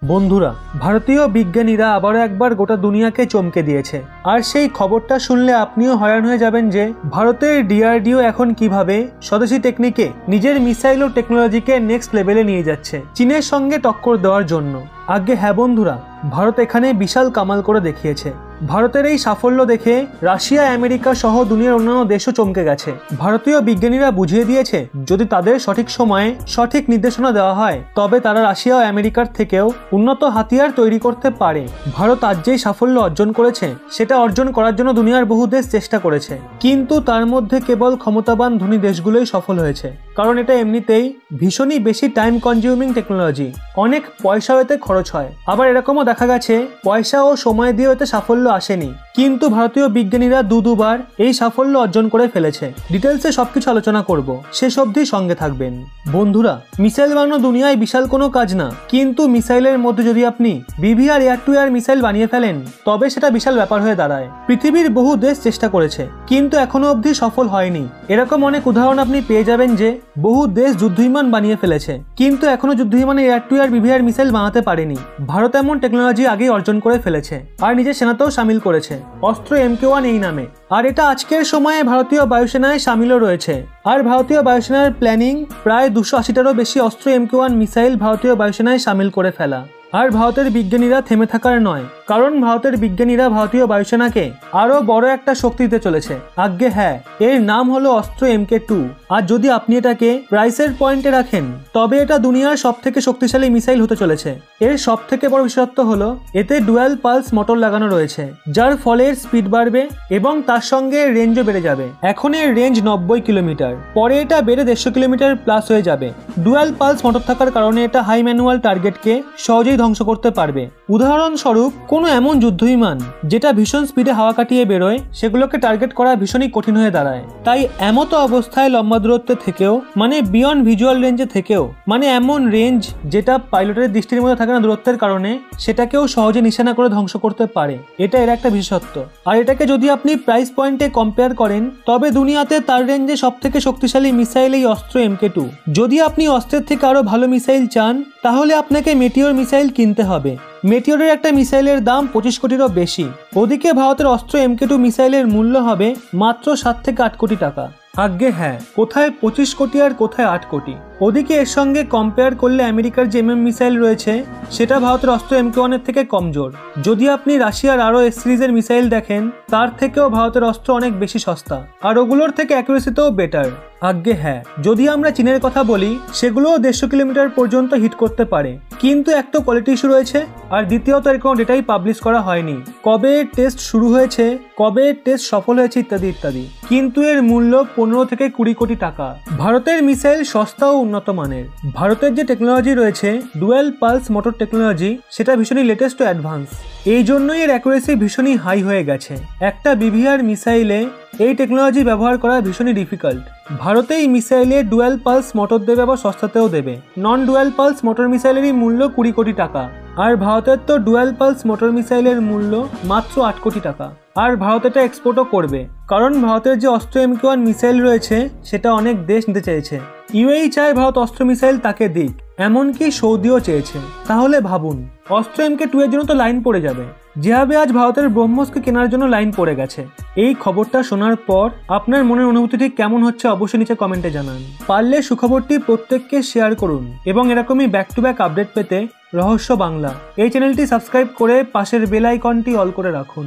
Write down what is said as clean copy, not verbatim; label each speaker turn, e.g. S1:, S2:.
S1: বন্ধুরা, ভারতীয় বিজ্ঞানীরা আবারও একবার গোটা দুনিয়াকে চমকে দিয়েছে। আর সেই খবরটা শুনলে আপনিও হয়রান হয়ে যাবেন যে ভারতের ডিআরডিও এখন কিভাবে স্বদেশী টেকনিকে নিজের মিসাইল ও টেকনোলজিকে নেক্সট লেভেলে নিয়ে যাচ্ছে চীনের সঙ্গে টক্কর দেওয়ার জন্য। আগে হ্যাঁ বন্ধুরা, ভারত এখানে বিশাল কামাল করে দেখিয়েছে। ভারতের এই সাফল্য দেখে রাশিয়া, আমেরিকা সহ দুনিয়ার অন্যান্য দেশও চমকে গেছে। ভারতীয় বিজ্ঞানীরা বুঝিয়ে দিয়েছে যদি তাদের সঠিক সময়ে সঠিক নির্দেশনা দেওয়া হয় তবে তারা রাশিয়া ও আমেরিকার থেকেও উন্নত হাতিয়ার তৈরি করতে পারে। ভারত আজ যেই সাফল্য অর্জন করেছে সেটা অর্জন করার জন্য দুনিয়ার বহু দেশ চেষ্টা করেছে, কিন্তু তার মধ্যে কেবল ক্ষমতাবান ধনী দেশগুলোই সফল হয়েছে, কারণ এটা এমনিতেই ভীষণই বেশি টাইম কনজিউমিং টেকনোলজি। অনেক পয়সাও এতে খরচ হয়। আবার এরকমও দেখা গেছে পয়সা ও সময় দিয়ে এতে সাফল্য আসেনি, কিন্তু ভারতীয় বিজ্ঞানীরা দুবার এই সাফল্য অর্জন করে ফেলেছে। ডিটেলসে সবকিছু আলোচনা করব, শেষ অবধি সঙ্গে থাকবেন। বন্ধুরা, মিসাইল বানানো দুনিয়ায় বিশাল কোনো কাজ না, কিন্তু মিসাইলের মধ্যে যদি আপনি BVR air to air missile বানিয়ে ফেলেন তবে সেটা বিশাল ব্যাপার হয়ে দাঁড়ায়। পৃথিবীর বহু দেশ চেষ্টা করেছে কিন্তু এখনো অবধি সফল হয়নি। এরকম অনেক উদাহরণ আপনি পেয়ে যাবেন যে বহু দেশ যুদ্ধবিমান বানিয়ে ফেলেছে কিন্তু এখনো যুদ্ধবিমানে air to air BVR missile বানাতে পারেনি। ভারত এমন টেকনোলজি আগেই অর্জন করে ফেলেছে আর নিজের সেনাতেও সামিল করেছে অস্ত্র MK1 এই নামে। আর এটা আজকের সময়ে ভারতীয় বায়ুসেনায় সামিলও রয়েছে। আর ভারতীয় বায়ুসেনার প্ল্যানিং প্রায় 280টারও বেশি অস্ত্র MK1 মিসাইল ভারতীয় বায়ুসেনায় সামিল করে ফেলা। আর ভারতের বিজ্ঞানীরা থেমে থাকার নয়, কারণ ভারতের বিজ্ঞানীরা ভারতীয় বায়ুসেনাকে আরো বড় একটা শক্তি দিতে চলেছে। আজ্ঞে হ্যাঁ, এর নাম হলো অস্ত্র MK2। আর যদি আপনি এটাকে প্রাইসের পয়েন্টে রাখেন তবে এটা দুনিয়ার সব থেকে শক্তিশালী মিসাইল হতে চলেছে। এর সব থেকে বড় বিশেষত্ব হলো এতে ডুয়াল পালস মোটর লাগানো রয়েছে, যার ফলে এর স্পিড বাড়বে এবং তার সঙ্গে রেঞ্জও বেড়ে যাবে। এখন এর রেঞ্জ 90 কিলোমিটার, পরে এটা বেড়ে 150 কিলোমিটার প্লাস হয়ে যাবে। ডুয়াল পালস মোটর থাকার কারণে এটা হাই ম্যানুয়াল টার্গেটকে সহজেই ধ্বংস করতে পারবে। উদাহরণস্বরূপ কোনো এমন যুদ্ধবিমান যেটা ভীষণ স্পিডে হাওয়া কাটিয়ে বেরোয় সেগুলোকে টার্গেট করা ভীষণই কঠিন হয়ে দাঁড়ায়। তাই এমতো অবস্থায় লম্বা দূরত্বে থেকেও, মানে বিয়ন্ড ভিজুয়াল রেঞ্জে থেকেও, মানে এমন রেঞ্জ যেটা পাইলটের দৃষ্টির মধ্যে থাকে না দূরত্বের কারণে, সেটাকেও সহজে নিশানা করে ধ্বংস করতে পারে। এটা এর একটা বিশেষত্ব। আর এটাকে যদি আপনি প্রাইস পয়েন্টে কম্পেয়ার করেন তবে দুনিয়াতে তার রেঞ্জে সব থেকে শক্তিশালী মিসাইল এই অস্ত্র MK2। যদি আপনি অস্ত্রের থেকে আরো ভালো মিসাইল চান তাহলে আপনাকে মেটিওর মিসাইল কিনতে হবে। মেটিওরের একটা মিসাইলের দাম 25 কোটিরও বেশি। ওদিকে ভারতের অস্ত্র MK2 মিসাইলের মূল্য হবে মাত্র 7 থেকে 8 কোটি টাকা। আজ্ঞে হ্যাঁ, কোথায় 25 কোটি আর কোথায় 8 কোটি। ওদিকে এর সঙ্গে কম্পেয়ার করলে আমেরিকার যে মিসাইল রয়েছে সেটা ভারতের অস্ত্র MK1 এর থেকে কমজোর। যদি আপনি রাশিয়ার আরো S সিরিজের মিসাইল দেখেন তার থেকেও ভারতের অস্ত্র অনেক বেশি সস্তা আর ওগুলোর থেকে অ্যাকুরেসিতেও বেটার। আজ্ঞে হ্যাঁ, যদি আমরা চীনের কথা বলি সেগুলোও 150 কিলোমিটার পর্যন্ত হিট করতে পারে, কিন্তু এক তো কোয়ালিটি ইস্যু রয়েছে আর দ্বিতীয়ত এর কোনো ডেটাই পাবলিশ করা হয়নি। কবে টেস্ট শুরু হয়েছে, কবে টেস্ট সফল হয়েছে ইত্যাদি ইত্যাদি। কিন্তু এর মূল্য 15 থেকে 20 কোটি টাকা। ভারতের মিসাইল সস্তা ও উন্নত মানের। ভারতের যে টেকনোলজি রয়েছে ডুয়াল পালস মোটর টেকনোলজি, সেটা ভীষণই লেটেস্ট ও অ্যাডভান্স। এই জন্যই এর অ্যাকুরেসি ভীষণই হাই হয়ে গেছে। একটা বিভিআর মিসাইলে এই টেকনোলজি ব্যবহার করা ভীষণই ডিফিকাল্ট। ভারতে এই মিসাইলে ডুয়াল পালস মোটর দেবে বা সস্তাতেও দেবে। নন ডুয়াল পালস মোটর মিসাইলেরই মূল্য 20 কোটি টাকা, আর ভারতের তো ডুয়াল পালস মোটর মিসাইলের মূল্য মাত্র 8 কোটি টাকা। আর ভারত এটা এক্সপোর্টও করবে, কারণ ভারতের যে অস্ত্র MK1 মিসাইল রয়েছে সেটা অনেক দেশ নিতে চেয়েছে। UAE চায় ভারত অস্ত্র মিসাইল তাকে দিক, এমনকি সৌদিও চেয়েছে। তাহলে ভাবুন, অস্ত্র MK2 এর জন্য তো লাইন পড়ে যাবে, যেভাবে আজ ভারতের ব্রহ্মসকে কেনার জন্য লাইন পড়ে গেছে। এই খবরটা শোনার পর আপনার মনের অনুভূতি ঠিক কেমন হচ্ছে অবশ্যই নিচে কমেন্টে জানান। পারলে সুখবরটি প্রত্যেককে শেয়ার করুন এবং এরকমই ব্যাক টু ব্যাক আপডেট পেতে রহস্য বাংলা এই চ্যানেলটি সাবস্ক্রাইব করে পাশের বেল আইকনটি অল করে রাখুন।